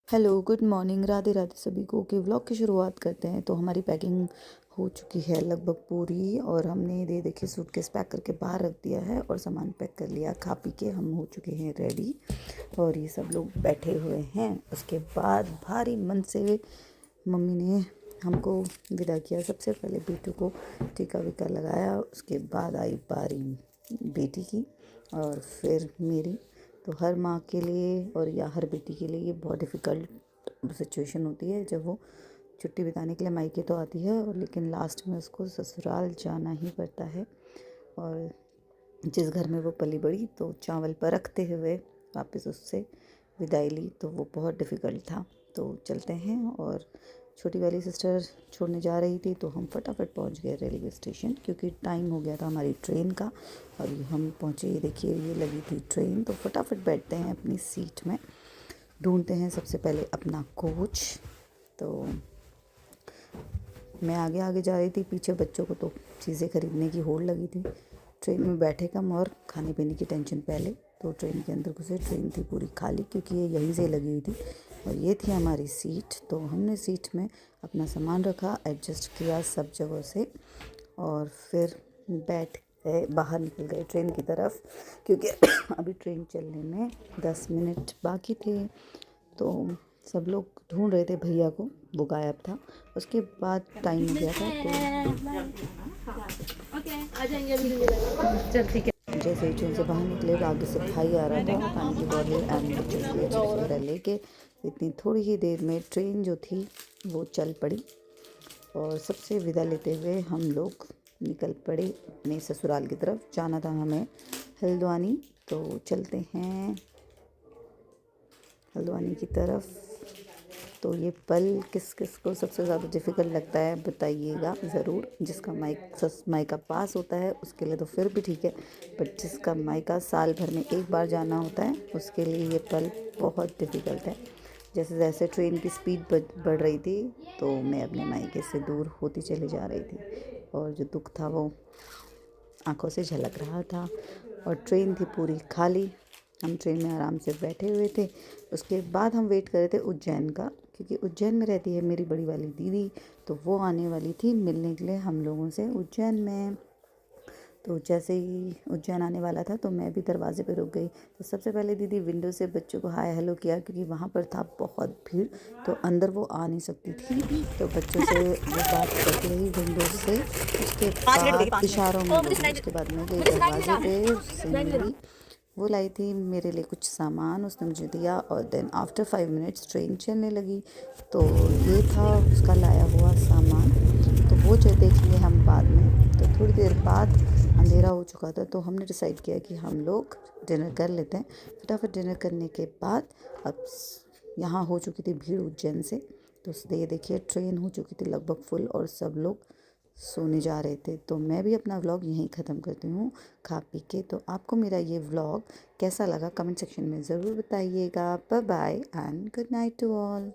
Hello, good morning, Radhe Radhe सभी को। कि व्लॉग की शुरुआत करते हैं। तो हमारी पैकिंग हो चुकी है लगभग पूरी, और हमने ये देखिए सूटकेस पैक करके बाहर रख दिया है और सामान पैक कर लिया। खा पी के हम हो चुके हैं रेडी, और ये सब लोग बैठे हुए हैं। उसके बाद भारी मन से मम्मी ने हमको विदा किया। सबसे पहले बेटू को टीका वीका लगाया, उसके बाद आई बारी बेटी की और फिर मेरी। तो हर माँ के लिए और या हर बेटी के लिए ये बहुत डिफ़िकल्ट सिचुएशन होती है जब वो छुट्टी बिताने के लिए मायके तो आती है, और लेकिन लास्ट में उसको ससुराल जाना ही पड़ता है। और जिस घर में वो पली बड़ी, तो चावल पर रखते हुए वापस उससे विदाई ली, तो वो बहुत डिफ़िकल्ट था। तो चलते हैं, और छोटी वाली सिस्टर छोड़ने जा रही थी, तो हम फटाफट पहुंच गए रेलवे स्टेशन, क्योंकि टाइम हो गया था हमारी ट्रेन का। और ये हम पहुंचे, ये देखिए ये लगी थी ट्रेन। तो फटाफट बैठते हैं अपनी सीट में, ढूंढते हैं सबसे पहले अपना कोच। तो मैं आगे आगे जा रही थी, पीछे बच्चों को तो चीज़ें खरीदने की होड़ लगी थी। ट्रेन में बैठे कम और खाने पीने की टेंशन पहले। तो ट्रेन के अंदर घुसे, ट्रेन थी पूरी खाली, क्योंकि ये यहीं से लगी हुई थी और ये थी हमारी सीट। तो हमने सीट में अपना सामान रखा, एडजस्ट किया सब जगह से, और फिर बैठ गए, बाहर निकल गए ट्रेन की तरफ, क्योंकि अभी ट्रेन चलने में 10 मिनट बाकी थे। तो सब लोग ढूंढ रहे थे भैया को, वो गायब था। उसके बाद टाइम हो गया था, तो चल ठीक है। जैसे ही ट्रेन से बाहर निकले, आगे से भाई आ रहा था पानी की बॉटल एंड बच्चों के लिए चिप्स वगैरह लेके। इतनी थोड़ी ही देर में ट्रेन जो थी वो चल पड़ी, और सबसे विदा लेते हुए हम लोग निकल पड़े अपने ससुराल की तरफ। जाना था हमें हल्द्वानी, तो चलते हैं हल्द्वानी की तरफ। तो ये पल किस किस को सबसे ज़्यादा डिफ़िकल्ट लगता है बताइएगा ज़रूर। जिसका मायका पास होता है उसके लिए तो फिर भी ठीक है, बट जिसका मायका साल भर में एक बार जाना होता है उसके लिए ये पल बहुत डिफ़िकल्ट है। जैसे जैसे ट्रेन की स्पीड बढ़ रही थी, तो मैं अपने मायके से दूर होती चली जा रही थी, और जो दुख था वो आंखों से झलक रहा था। और ट्रेन थी पूरी खाली, हम ट्रेन में आराम से बैठे हुए थे। उसके बाद हम वेट कर रहे थे उज्जैन का, क्योंकि उज्जैन में रहती है मेरी बड़ी वाली दीदी, तो वो आने वाली थी मिलने के लिए हम लोगों से उज्जैन में। तो जैसे ही उज्जैन आने वाला था, तो मैं भी दरवाजे पे रुक गई। तो सबसे पहले दीदी विंडो से बच्चों को हाय हेलो किया, क्योंकि वहाँ पर था बहुत भीड़, तो अंदर वो आ नहीं सकती थी। तो बच्चों से वो बात करती रही विंडो से। उसके बाद इशारों में बोली, उसके बाद मैं गई दरवाजे पे, उससे मिली। वो लाई थी मेरे लिए कुछ सामान, उसने मुझे दिया, और देन आफ्टर 5 मिनट्स ट्रेन चलने लगी। तो ये था उसका लाया हुआ सामान। तो वो जो देख लिए हम बाद में। तो थोड़ी देर बाद अंधेरा हो चुका था, तो हमने डिसाइड किया कि हम लोग डिनर कर लेते हैं। फटाफट डिनर करने के बाद अब यहाँ हो चुकी थी भीड़ उज्जैन से। तो ये देखिए ट्रेन हो चुकी थी लगभग फुल, और सब लोग सोने जा रहे थे। तो मैं भी अपना व्लॉग यहीं ख़त्म करती हूँ खा पी के। तो आपको मेरा ये व्लॉग कैसा लगा कमेंट सेक्शन में ज़रूर बताइएगा। Bye bye and good night to all.